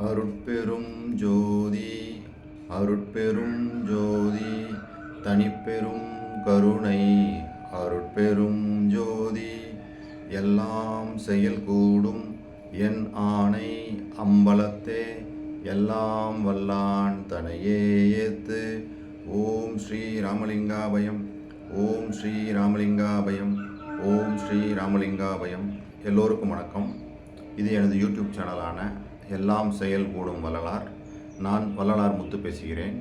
அருட்பெரும் ஜோதி அருட்பெரும் ஜோதி தனிப்பெரும் கருணை அருட்பெரும் ஜோதி எல்லாம் செயல் கூடும் என் ஆணை அம்பலத்தே எல்லாம் வல்லான் தனையே ஏத்து. ஓம் ஸ்ரீ ராமலிங்காபயம், ஓம் ஸ்ரீ ராமலிங்காபயம், ஓம் ஸ்ரீ ராமலிங்காபயம். எல்லோருக்கும் வணக்கம். இது எனது யூடியூப் சேனலான எல்லாம் செயல் கூடும் வள்ளலார். நான் வள்ளலார் முத்து பேசுகிறேன்.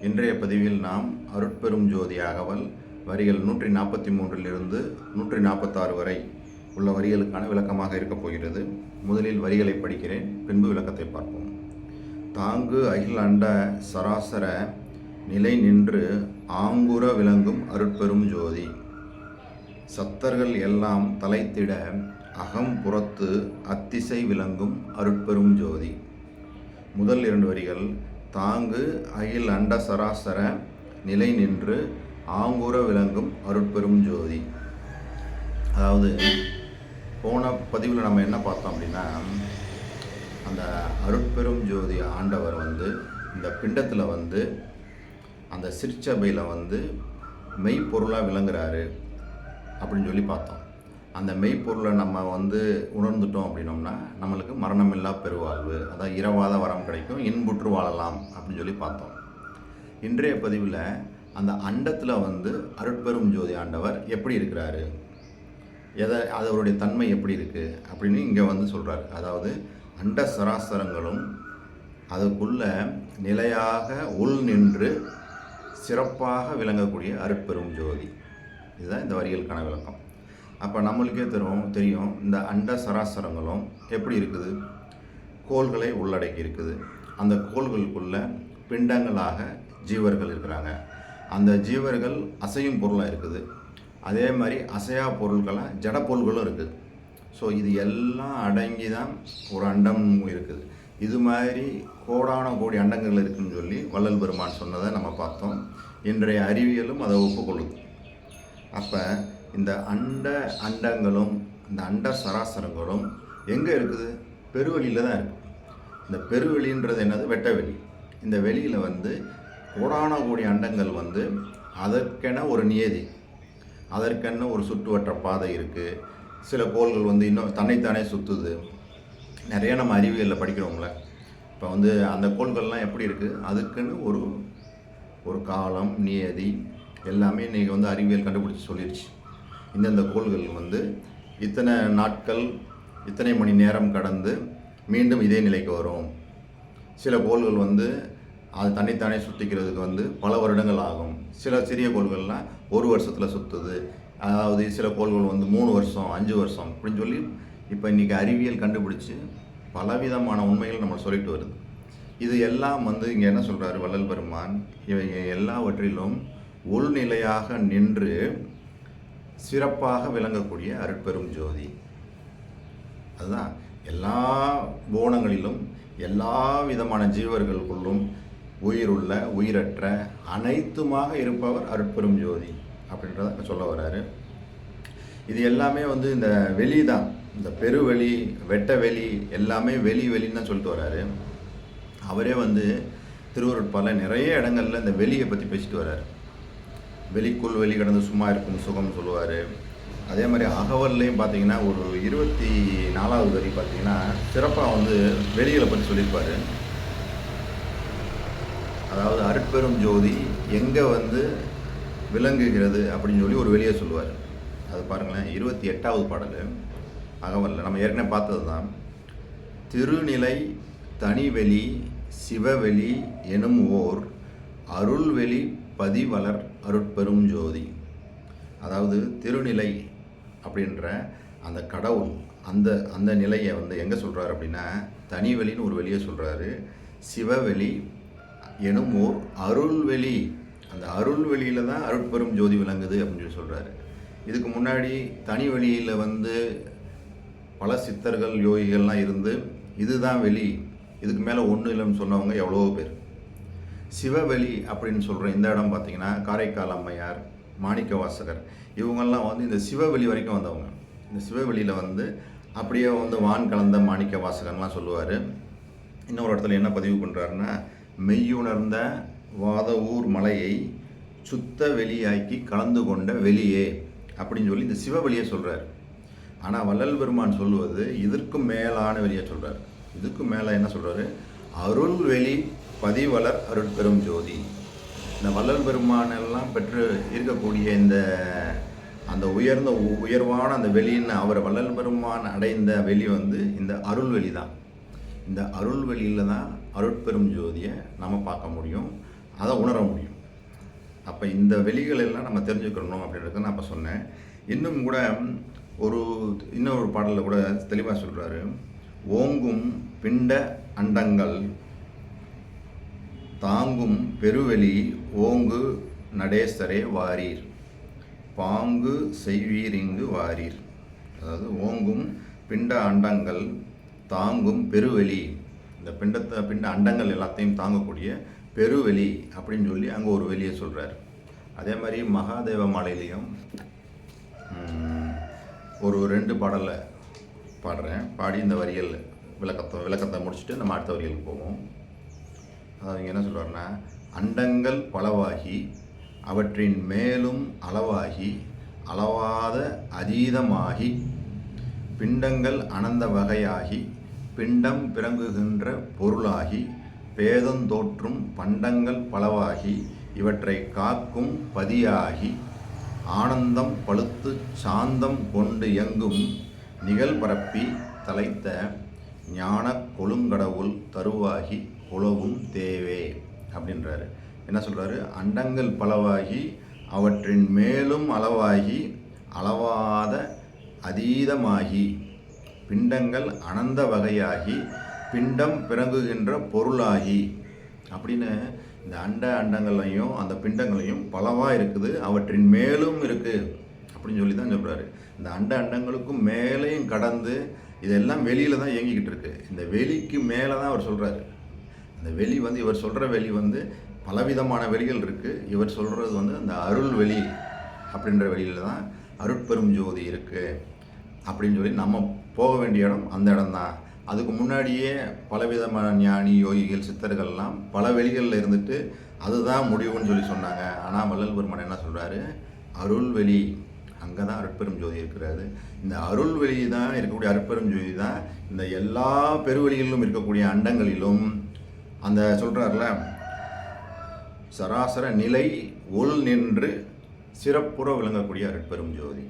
இன்றைய பதிவில் நாம் அருட்பெரும் ஜோதி அகவல் வரிகள் 143 146 வரை உள்ள வரிகளுக்கான விளக்கமாக இருக்கப் போகிறது. முதலில் வரிகளை படிக்கிறேன், பின்பு விளக்கத்தை பார்ப்போம். தாங்கு அகில் அண்ட சராசர நிலை நின்று ஆங்குற விளங்கும் அருட்பெரும் ஜோதி. சத்தர்கள் எல்லாம் தலைத்திட அகம் புறத்து அத்திசை விளங்கும் அருட்பெரும் ஜோதி. முதல் 2 வரிகள் தாங்கு அகில் அண்ட சராசர நிலை நின்று ஆங்குற விளங்கும் அருட்பெரும் ஜோதி. அதாவது போன பதிவில் நம்ம என்ன பார்த்தோம் அப்படின்னா, அந்த அருட்பெரும் ஜோதி ஆண்டவர் இந்த பிண்டத்தில் அந்த சிற்சபையில் மெய்ப்பொருளாக விளங்குறாரு அப்படின்னு சொல்லி பார்த்தோம். அந்த மெய்ப்பொருளை நம்ம உணர்ந்துட்டோம் அப்படின்னோம்னா நம்மளுக்கு மரணமில்லா பெருவாழ்வு, அதாவது இரவாத வரம் கிடைக்கும், இன்புற்று வாழலாம் அப்படின்னு சொல்லி பார்த்தோம். இன்றைய பதிவில் அந்த அண்டத்தில் அருட்பெரும் ஜோதி ஆண்டவர் எப்படி இருக்கிறாரு, அதவருடைய தன்மை எப்படி இருக்குது அப்படின்னு இங்கே சொல்கிறார். அதாவது அண்ட சராசரங்களும் அதுக்குள்ள நிலையாக உள் நின்று சிறப்பாக விளங்கக்கூடிய அருட்பெரும் ஜோதி. இதுதான் இந்த வரிகளுக்கான விளக்கம். அப்போ நம்மளுக்கே தெரியும் இந்த அண்ட சராசரங்களும் எப்படி இருக்குது, கோள்களை உள்ளடக்கி இருக்குது. அந்த கோள்களுக்குள்ள பிண்டங்களாக ஜீவர்கள் இருக்கிறாங்க. அந்த ஜீவர்கள் அசையும் பொருளாக இருக்குது. அதே மாதிரி அசையா பொருள்களாக ஜட பொருள்களும் இருக்குது. ஸோ இது எல்லாம் அடங்கி தான் ஒரு அண்டம் இருக்குது. இது மாதிரி கோடான கோடி அண்டங்கள் இருக்குதுன்னு சொல்லி வள்ளல் பெருமான் சொன்னதை நம்ம பார்த்தோம். இன்றைய அறிவியலும் அதை ஒப்புக்கொள்ளுது. அப்போ இந்த அண்டங்களும் இந்த அண்ட சராசரங்களும் எங்கே இருக்குது? பெருவெளியில் தான் இருக்குது. இந்த பெருவெளின்றது என்னது? வெட்டவெளி. இந்த வெளியில் கோடான கோடி அண்டங்கள் அதற்கென ஒரு நியதி, அதற்கென ஒரு சுற்றுவட்ட பாதை இருக்குது. சில கோள்கள் இன்னும் தன்னைத்தானே சுற்றுது. நிறைய நம்ம அறிவியலில் படிக்கிறோம்ல. இப்போ அந்த கோள்கள்லாம் எப்படி இருக்குது, அதுக்குன்னு ஒரு காலம், நியதி எல்லாமே இன்றைக்கி அறிவியல் கண்டுபிடிச்சி சொல்லிடுச்சு. இந்தந்த கோள்கள் இத்தனை நாட்கள், இத்தனை மணி நேரம் கடந்து மீண்டும் இதே நிலைக்கு வரும். சில கோள்கள் அது தன்னைத்தானே சுற்றிக்கிறதுக்கு பல வருடங்கள் ஆகும். சில சிறிய கோள்கள்லாம் 1 வருஷத்தில் சுற்றுது. அதாவது சில கோள்கள் 3 வருஷம் 5 வருஷம் அப்படின்னு சொல்லி இப்போ இன்றைக்கி அறிவியல் கண்டுபிடிச்சி பலவிதமான உண்மைகள் நம்ம சொல்லிட்டு வருது. இது எல்லாம் இங்கே என்ன சொல்கிறாரு வள்ளல் பெருமான், இவை எல்லாவற்றிலும் உள்நிலையாக நின்று சிறப்பாக விளங்கக்கூடிய அருட்பெரும் ஜோதி. அதுதான் எல்லா கோணங்களிலும் எல்லா விதமான ஜீவர்களுக்குள்ளும் உயிருள்ள உயிரற்ற அனைத்துமாக இருப்பவர் அருட்பெரும் ஜோதி அப்படின்றத சொல்ல வர்றாரு. இது எல்லாமே இந்த வெளி தான், இந்த பெருவெளி, வெட்டவெளி எல்லாமே வெளின்னு தான் சொல்லிட்டு வர்றாரு. அவரே திருவருட்பால நிறைய இடங்களில் இந்த வெளியை பற்றி பேசிட்டு வர்றாரு. வெளிக்குள் வெளி கடந்து சும்மா இருக்கும் சுகம் சொல்லுவார். அதே மாதிரி அகவல்லையும் பார்த்தீங்கன்னா ஒரு 24வது வரி பார்த்தீங்கன்னா சிறப்பாக வெளிகளை பற்றி சொல்லியிருப்பார். அதாவது அருட்பெரும் ஜோதி எங்கே விளங்குகிறது அப்படின்னு சொல்லி ஒரு வெளியே சொல்லுவார். அது பாருங்களேன், 28வது பாடல் அகவல்ல நம்ம ஏற்கனவே பார்த்தது தான். திருநிலை தனிவெளி சிவவெளி எனும் ஓர் அருள்வெளி பதிவளர் அருட்பெரும் ஜோதி. அதாவது திருநிலை அப்படின்ற அந்த கடவுள் அந்த நிலையை எங்கே சொல்கிறார் அப்படின்னா தனிவெளின்னு ஒரு வெளியை சொல்கிறாரு. சிவவெளி எனும் ஓர் அருள்வெளி, அந்த அருள்வெளியில் தான் அருட்பெரும் ஜோதி விளங்குது அப்படின்னு சொல்லி சொல்கிறாரு. இதுக்கு முன்னாடி தனிவெளியில் பல சித்தர்கள் யோகிகள்லாம் இருந்து இதுதான் வெளி, இதுக்கு மேலே ஒன்றும் இல்லைன்னு சொன்னவங்க எவ்வளோ பேர். சிவவெளி அப்படின்னு சொல்கிற இந்த இடம் பார்த்திங்கன்னா காரைக்கால் அம்மையார், மாணிக்க வாசகர் இவங்கெல்லாம் இந்த சிவவெளி வரைக்கும் வந்தவங்க. இந்த சிவவெளியில் அப்படியே வான் கலந்த மாணிக்க வாசகன்லாம் சொல்லுவார். இன்னொரு இடத்துல என்ன பதிவு பண்ணுறாருன்னா, மெய்யுணர்ந்த வாதவூர் மலையை சுத்த வெளியாக்கி கலந்து கொண்ட வெளியே அப்படின்னு சொல்லி இந்த சிவவெளியை சொல்கிறார். ஆனால் வள்ளல் பெருமான் சொல்லுவது இதற்கு மேலான வெளியை சொல்கிறார். இதுக்கு மேலே என்ன சொல்கிறாரு? அருள் வெளி பதிவலர் அருட்பெரும் ஜோதி. இந்த வள்ளல் பெருமான் எல்லாம் பெற்று இருக்கக்கூடிய அந்த உயர்வான அந்த வெளின்னு அவர் வள்ளல் பெருமான் அடைந்த வெளி இந்த அருள் வெளி தான். இந்த அருள் வெளியில் தான் அருட்பெரும் ஜோதியை நம்ம பார்க்க முடியும், அதை உணர முடியும். அப்போ இந்த வெளிகள் எல்லாம் நம்ம தெரிஞ்சுக்கணும் அப்படின்றத நான் அப்போ சொன்னேன். இன்னும் கூட இன்னொரு பாடலில் கூட தெளிவாக சொல்கிறாரு, ஓங்கும் பிண்ட அண்டங்கள் தாங்கும் பெருவெளி ஓங்கு நடேசரே வாரீர் பாங்கு செய்வீர் இங்கு வாரீர். அதாவது ஓங்கும் பிண்ட அண்டங்கள் தாங்கும் பெருவெளி, இந்த பிண்ட அண்டங்கள் எல்லாத்தையும் தாங்கக்கூடிய பெருவெளி அப்படின்னு சொல்லி அங்கே ஒரு வெளியை சொல்கிறார். அதே மாதிரி மகாதேவ மாலையிலையும் ஒரு 2 பாடலை பாடுறேன். பாடி இந்த வரிகள் விளக்கத்தை முடிச்சுட்டு நம்ம அடுத்த வரிகளுக்கு போவோம். அதாவது என்ன சொல்கிறாருன்னா, அண்டங்கள் பலவாகி அவற்றின் மேலும் அளவாகி அளவாத அதீதமாகி பிண்டங்கள் அனந்த வகையாகி பிண்டம் பிறங்குகின்ற பொருளாகி பேதந்தோற்றும் பண்டங்கள் பலவாகி இவற்றை காக்கும் பதியாகி ஆனந்தம் பழுத்து சாந்தம் கொண்டு எங்கும் நிகழ்பரப்பி தலைத்த ஞான கொழுங்கடவுள் தருவாகி உழவும் தேவே அப்படின்றாரு. என்ன சொல்கிறாரு? அண்டங்கள் பலவாகி அவற்றின் மேலும் அளவாகி அளவாத அதீதமாகி பிண்டங்கள் அனந்த வகையாகி பிண்டம் பிறங்குகின்ற பொருளாகி அப்படின்னு இந்த அண்டங்களையும் அந்த பிண்டங்களையும் பலவாக இருக்குது, அவற்றின் மேலும் இருக்குது அப்படின்னு சொல்லி தான் சொல்கிறாரு. இந்த அண்டங்களுக்கும் மேலேயும் கடந்து இதெல்லாம் வெளியில் தான் இயங்கிக்கிட்டு இருக்கு. இந்த வெளிக்கு மேலே தான் அவர் சொல்கிறாரு. அந்த வெளி இவர் சொல்கிற வெளி பலவிதமான வெளிகள் இருக்குது. இவர் சொல்கிறது அந்த அருள் வெளி அப்படின்ற வெளியில் தான் அருட்பெரும் ஜோதி இருக்குது அப்படின்னு சொல்லி நம்ம போக வேண்டிய இடம் அந்த இடம்தான். அதுக்கு முன்னாடியே பலவிதமான ஞானி யோகிகள் சித்தர்கள்லாம் பல வெளிகளில் இருந்துட்டு அதுதான் முடிவுன்னு சொல்லி சொன்னாங்க. ஆனால் வள்ளல் பெருமான் என்ன சொல்கிறாரு? அருள் வெளி, அங்கே தான் அருட்பெரும் ஜோதி இருக்கிறாரு. இந்த அருள் வெளி தான் இருக்கக்கூடிய அருட்பெரும் ஜோதி தான் இந்த எல்லா பெருவெளிகளிலும் இருக்கக்கூடிய அண்டங்களிலும் அந்த சொல்கிறார்ல, சராசர நிலை உள் நின்று சிறப்புற விளங்கக்கூடிய அருட்பெரும் ஜோதி.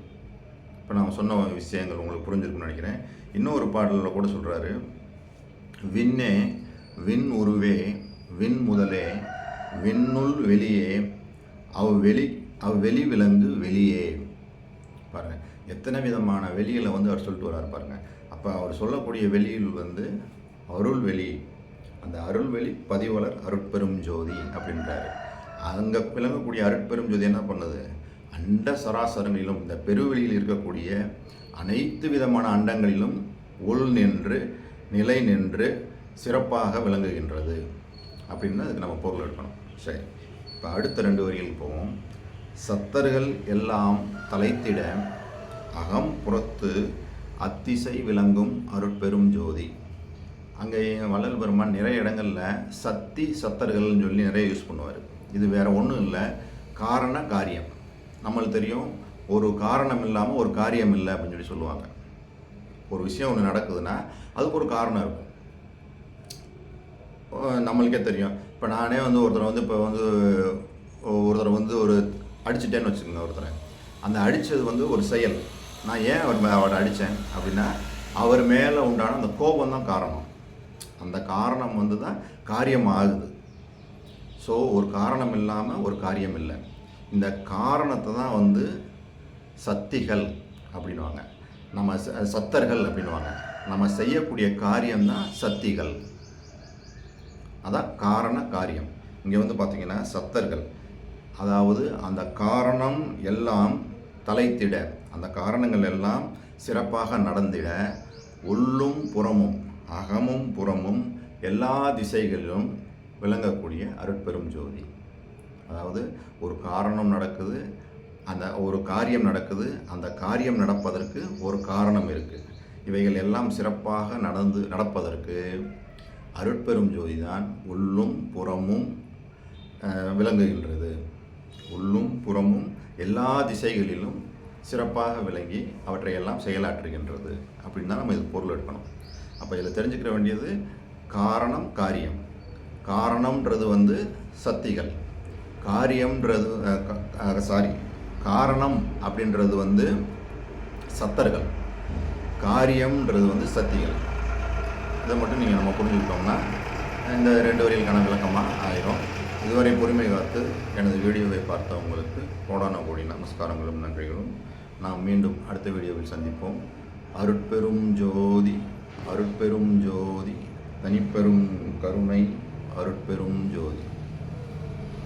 இப்போ நான் சொன்ன விஷயங்கள் உங்களுக்கு புரிஞ்சிருக்குன்னு நினைக்கிறேன். இன்னொரு பாடலில் கூட சொல்கிறாரு, விண்ணே விண் உருவே விண் முதலே விண்ணுள் வெளியே அவ்வெளி விலங்கு வெளியே. பாருங்கள் எத்தனை விதமான வெளியில் அவர் சொல்லிட்டு வர்றாரு பாருங்கள். அப்போ அவர் சொல்லக்கூடிய வெளியில் அருள் வெளி, அந்த அருள் வெளி பதிவலர் அருட்பெரும் ஜோதி அப்படின்றாரு. அங்கே விளங்கக்கூடிய அருட்பெரும் ஜோதி என்ன பண்ணுது? அண்ட சராசரங்களிலும் இந்த பெருவெளியில் இருக்கக்கூடிய அனைத்து விதமான அண்டங்களிலும் உள் நின்று நிலை நின்று சிறப்பாக விளங்குகின்றது அப்படின்னு அதுக்கு நம்ம பொருள் எடுக்கணும். சரி, இப்போ அடுத்த 2 வரிகளுக்கு போவோம். சத்தர்கள் எல்லாம் தலைத்திட அகம் புறத்து அத்திசை விளங்கும் அருட்பெரும் ஜோதி. அங்கே வள்ளல் பெருமான் நிறைய இடங்களில் சத்தர்கள்னு சொல்லி நிறைய யூஸ் பண்ணுவார். இது வேறு ஒன்றும் இல்லை, காரண காரியம். நம்மளுக்கு தெரியும், ஒரு காரணம் இல்லாமல் ஒரு காரியம் இல்லை அப்படின்னு சொல்லி சொல்லுவாங்க. ஒரு விஷயம் ஒன்று நடக்குதுன்னா அதுக்கு ஒரு காரணம் இருக்கும். நம்மளுக்கே தெரியும். இப்போ நானே ஒருத்தரை ஒரு அடிச்சுட்டேன்னு வச்சுக்கோங்க. ஒருத்தரை அந்த அடித்தது ஒரு செயல். நான் ஏன் அவரை அடித்தேன் அப்படின்னா அவர் மேலே உண்டான அந்த கோபம் தான் காரணம். அந்த காரணம் தான் காரியம் ஆகுது. ஸோ ஒரு காரணம் இல்லாமல் ஒரு காரியம் இல்லை. இந்த காரணத்தை தான் சத்திகள் அப்படின்வாங்க, நம்ம சத்தர்கள் அப்படின்வாங்க. நம்ம செய்யக்கூடிய காரியம்தான் சத்திகள், அதான் காரண காரியம். இங்கே பார்த்திங்கன்னா சத்தர்கள், அதாவது அந்த காரணம் எல்லாம் தலைத்திட, அந்த காரணங்கள் எல்லாம் சிறப்பாக நடந்திட, உள்ளும் புறமும் அகமும் புறமும் எல்லா திசைகளிலும் விளங்கக்கூடிய அருட்பெரும் ஜோதி. அதாவது ஒரு காரணம் நடக்குது, அந்த ஒரு காரியம் நடக்குது, அந்த காரியம் நடப்பதற்கு ஒரு காரணம் இருக்குது. இவைகள் எல்லாம் சிறப்பாக நடப்பதற்கு அருட்பெரும் ஜோதி தான் உள்ளும் புறமும் விளங்குகின்றது. உள்ளும் புறமும் எல்லா திசைகளிலும் சிறப்பாக விளங்கி அவற்றையெல்லாம் செயலாற்றுகின்றது அப்படின்னு தான் நம்ம இது பொருள் எடுக்கணும். அப்போ இதில் தெரிஞ்சுக்கிற வேண்டியது காரணம் காரியம். காரணம்ன்றது சக்திகள், காரியம்ன்றது காரணம் அப்படின்றது சத்தர்கள், காரியம்ன்றது சக்திகள். இதை மட்டும் நம்ம புரிஞ்சுக்கிட்டோம்னா இந்த 2 வரிகளுக்கான விளக்கமாக ஆயிரும். இதுவரை பொறுமை காத்து எனது வீடியோவை பார்த்த உங்களுக்கு கோடான கோடி நமஸ்காரங்களும் நன்றிகளும். நாம் மீண்டும் அடுத்த வீடியோவில் சந்திப்போம். அருட்பெரும் ஜோதி, அருட்பெரும் ஜோதி, தனிப்பெரும் கருணை, அருட்பெரும் ஜோதி.